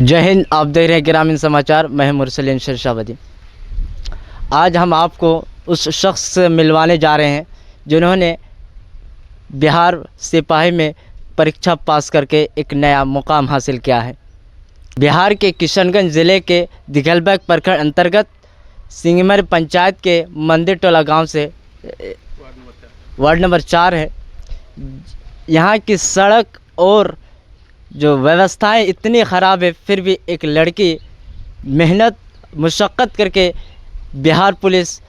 जय हिंद। आप देख रहे हैं ग्रामीण समाचार। मैं मुरसलीम शेरशाहबादी। आज हम आपको उस शख्स से मिलवाने जा रहे हैं जिन्होंने बिहार सिपाही में परीक्षा पास करके एक नया मुकाम हासिल किया है। बिहार के किशनगंज ज़िले के दिघलबैग प्रखंड अंतर्गत सिंगमर पंचायत के मंदिर टोला गांव से वार्ड नंबर 4 है। यहाँ की सड़क और जो व्यवस्थाएं इतनी ख़राब है, फिर भी एक लड़की मेहनत मुशक्क़त करके बिहार पुलिस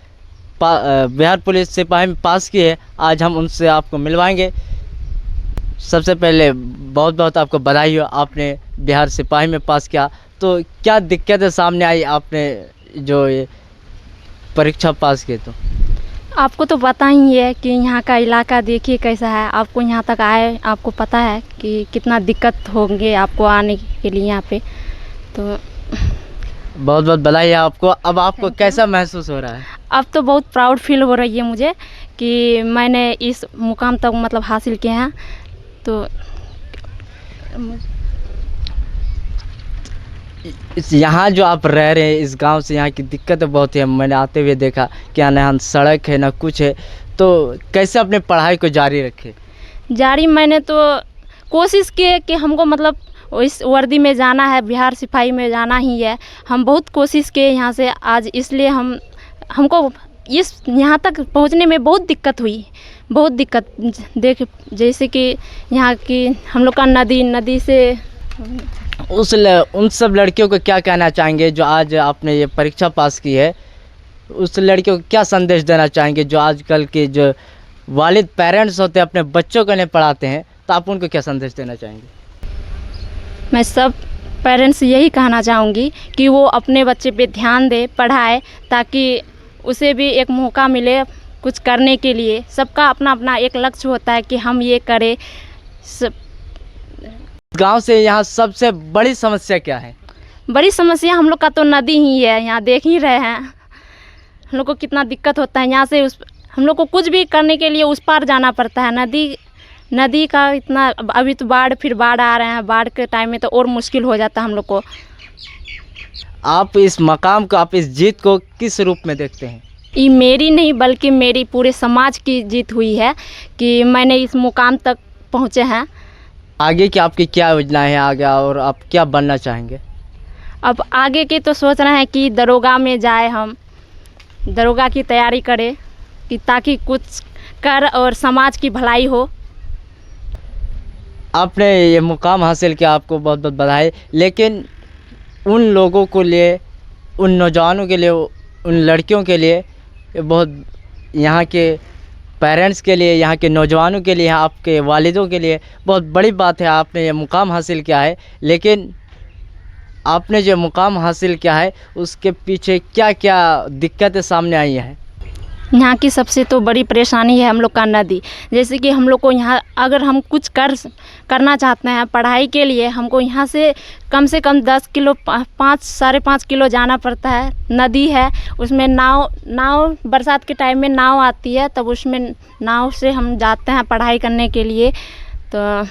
सिपाही में पास की है। आज हम उनसे आपको मिलवाएंगे। सबसे पहले बहुत बहुत आपको बधाई हो, आपने बिहार सिपाही में पास किया। तो क्या दिक्कतें सामने आई आपने जो ये परीक्षा पास की? तो आपको तो पता ही है कि यहाँ का इलाका देखिए कैसा है। आपको यहाँ तक आए, आपको पता है कि कितना दिक्कत होंगे आपको आने के लिए यहाँ पे। तो बहुत बहुत बधाई है आपको। अब आपको कैसा महसूस हो रहा है? अब तो बहुत प्राउड फील हो रही है मुझे कि मैंने इस मुकाम तक मतलब हासिल किया है। तो यहाँ जो आप रह रहे हैं इस गांव से, यहाँ की दिक्कत बहुत है। मैंने आते हुए देखा कि यहाँ सड़क है ना कुछ है। तो कैसे अपने पढ़ाई को जारी रखे? मैंने तो कोशिश की कि हमको मतलब इस वर्दी में जाना है, बिहार सिपाही में जाना ही है। हम बहुत कोशिश किए यहाँ से आज, इसलिए हमको इस यहाँ तक पहुँचने में बहुत दिक्कत हुई। बहुत दिक्कत देख, जैसे कि यहाँ की हम लोग का नदी से उन सब लड़कियों को क्या कहना चाहेंगे जो आज आपने ये परीक्षा पास की है? उस लड़कियों को क्या संदेश देना चाहेंगे जो आजकल के जो वालिद पेरेंट्स होते हैं अपने बच्चों को नहीं पढ़ाते हैं? तो आप उनको क्या संदेश देना चाहेंगे? मैं सब पेरेंट्स यही कहना चाहूँगी कि वो अपने बच्चे पे ध्यान दे, पढ़ाए, ताकि उसे भी एक मौका मिले कुछ करने के लिए। सबका अपना अपना एक लक्ष्य होता है कि हम ये करें। गांव से यहाँ सबसे बड़ी समस्या क्या है? बड़ी समस्या हम लोग का तो नदी ही है। यहाँ देख ही रहे हैं हम लोग को कितना दिक्कत होता है। यहाँ से हम लोग को कुछ भी करने के लिए उस पार जाना पड़ता है। नदी का इतना, अभी तो फिर बाढ़ आ रहे हैं। बाढ़ के टाइम में तो और मुश्किल हो जाता है हम लोग को। आप इस मकाम को, आप इस जीत को किस रूप में देखते हैं? ये मेरी नहीं बल्कि मेरी पूरे समाज की जीत हुई है कि मैंने इस मुकाम तक पहुँचे हैं। आगे की आपकी क्या योजनाएं हैं आगे, और आप क्या बनना चाहेंगे? अब आगे के तो सोच रहे हैं कि दरोगा में जाए, हम दरोगा की तैयारी करें कि ताकि कुछ कर और समाज की भलाई हो। आपने ये मुकाम हासिल किया, आपको बहुत बहुत बधाई। लेकिन उन लोगों को लिए, उन नौजवानों के लिए, उन लड़कियों के लिए, बहुत यहाँ के पेरेंट्स के लिए, यहाँ के नौजवानों के लिए, आपके वालिदों के लिए बहुत बड़ी बात है। आपने ये मुकाम हासिल किया है। लेकिन आपने जो मुकाम हासिल किया है उसके पीछे क्या क्या दिक्कतें सामने आई हैं? यहाँ की सबसे तो बड़ी परेशानी है हम लोग का नदी। जैसे कि हम लोग को यहाँ अगर हम कुछ करना चाहते हैं पढ़ाई के लिए, हमको यहाँ से कम 10 किलो 5-5.5 किलो जाना पड़ता है। नदी है, उसमें नाव बरसात के टाइम में नाव आती है, तब उसमें नाव से हम जाते हैं पढ़ाई करने के लिए। तो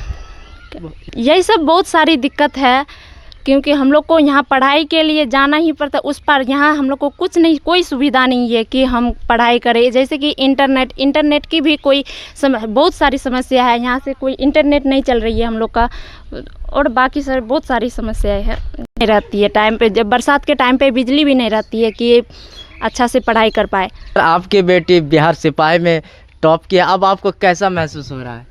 यही सब बहुत सारी दिक्कत है क्योंकि हम लोग को यहाँ पढ़ाई के लिए जाना ही पड़ता है उस पर। यहाँ हम लोग को कुछ नहीं, कोई सुविधा नहीं है कि हम पढ़ाई करें। जैसे कि इंटरनेट की भी बहुत सारी समस्या है। यहाँ से कोई इंटरनेट नहीं चल रही है हम लोग का, और बाकी बहुत सारी समस्याएं हैं। नहीं रहती है टाइम पे, जब बरसात के टाइम पे बिजली भी नहीं रहती है कि अच्छा से पढ़ाई कर पाए। आपकी बेटी बिहार सिपाही में टॉप किया, अब आपको कैसा महसूस हो रहा है?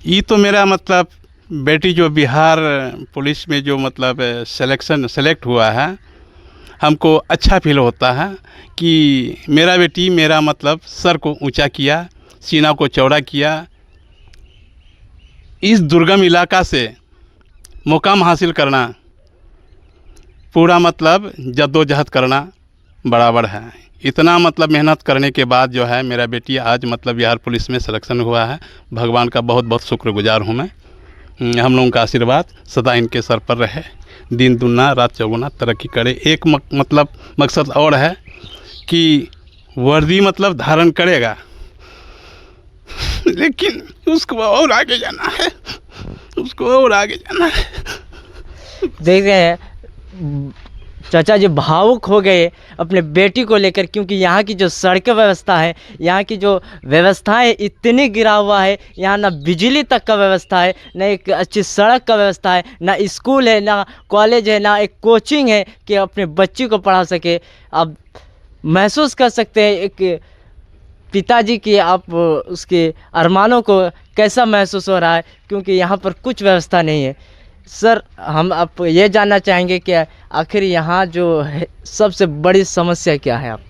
ये तो मेरा मतलब बेटी जो बिहार पुलिस में जो मतलब सेलेक्ट हुआ है, हमको अच्छा फील होता है कि मेरा बेटी मेरा मतलब सर को ऊंचा किया, सीना को चौड़ा किया। इस दुर्गम इलाका से मुकाम हासिल करना पूरा मतलब जद्दोजहद करना बराबर है। इतना मतलब मेहनत करने के बाद जो है मेरा बेटी आज मतलब बिहार पुलिस में सिलेक्शन हुआ है। भगवान का बहुत बहुत शुक्रगुजार हूँ मैं। हम लोगों का आशीर्वाद सदा इनके सर पर रहे, दिन दुगना रात चौगुना तरक्की करे। एक मतलब मकसद और है कि वर्दी मतलब धारण करेगा, लेकिन उसको और आगे जाना है, उसको और आगे जाना है। देख रहे हैं चाचा जी भावुक हो गए अपने बेटी को लेकर, क्योंकि यहाँ की जो सड़क व्यवस्था है, यहाँ की जो व्यवस्थाएं इतनी गिरा हुआ है, यहाँ ना बिजली तक का व्यवस्था है, ना एक अच्छी सड़क का व्यवस्था है, ना स्कूल है, ना कॉलेज है, ना एक कोचिंग है कि अपने बच्ची को पढ़ा सके। आप महसूस कर सकते हैं एक पिताजी की, आप उसके अरमानों को कैसा महसूस हो रहा है, क्योंकि यहाँ पर कुछ व्यवस्था नहीं है। सर, हम आप ये जानना चाहेंगे कि आखिर यहाँ जो है सबसे बड़ी समस्या क्या है? आप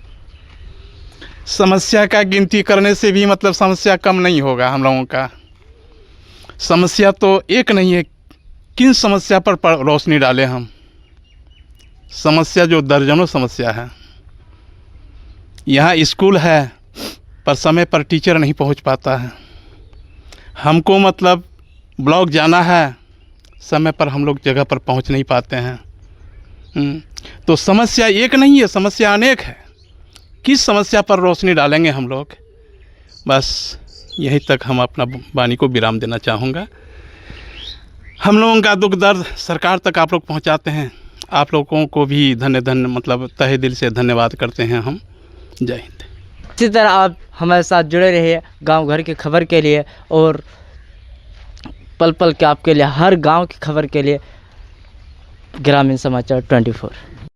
समस्या का गिनती करने से भी मतलब समस्या कम नहीं होगा हम लोगों का। समस्या तो एक नहीं है, किन समस्या पर रोशनी डालें हम? समस्या जो दर्जनों समस्या है। यहाँ स्कूल है पर समय पर टीचर नहीं पहुँच पाता है। हमको मतलब ब्लॉक जाना है, समय पर हम लोग जगह पर पहुंच नहीं पाते हैं। तो समस्या एक नहीं है, समस्या अनेक है। किस समस्या पर रोशनी डालेंगे हम लोग? बस यहीं तक हम अपना वाणी को विराम देना चाहूँगा। हम लोगों का दुख दर्द सरकार तक आप लोग पहुँचाते हैं। आप लोगों को भी धन्य मतलब तहे दिल से धन्यवाद करते हैं हम। जय हिंद। इसी तरह आप हमारे साथ जुड़े रहिए गांव घर की खबर के लिए, और पल पल के आपके लिए हर गांव की खबर के लिए ग्रामीण समाचार 24।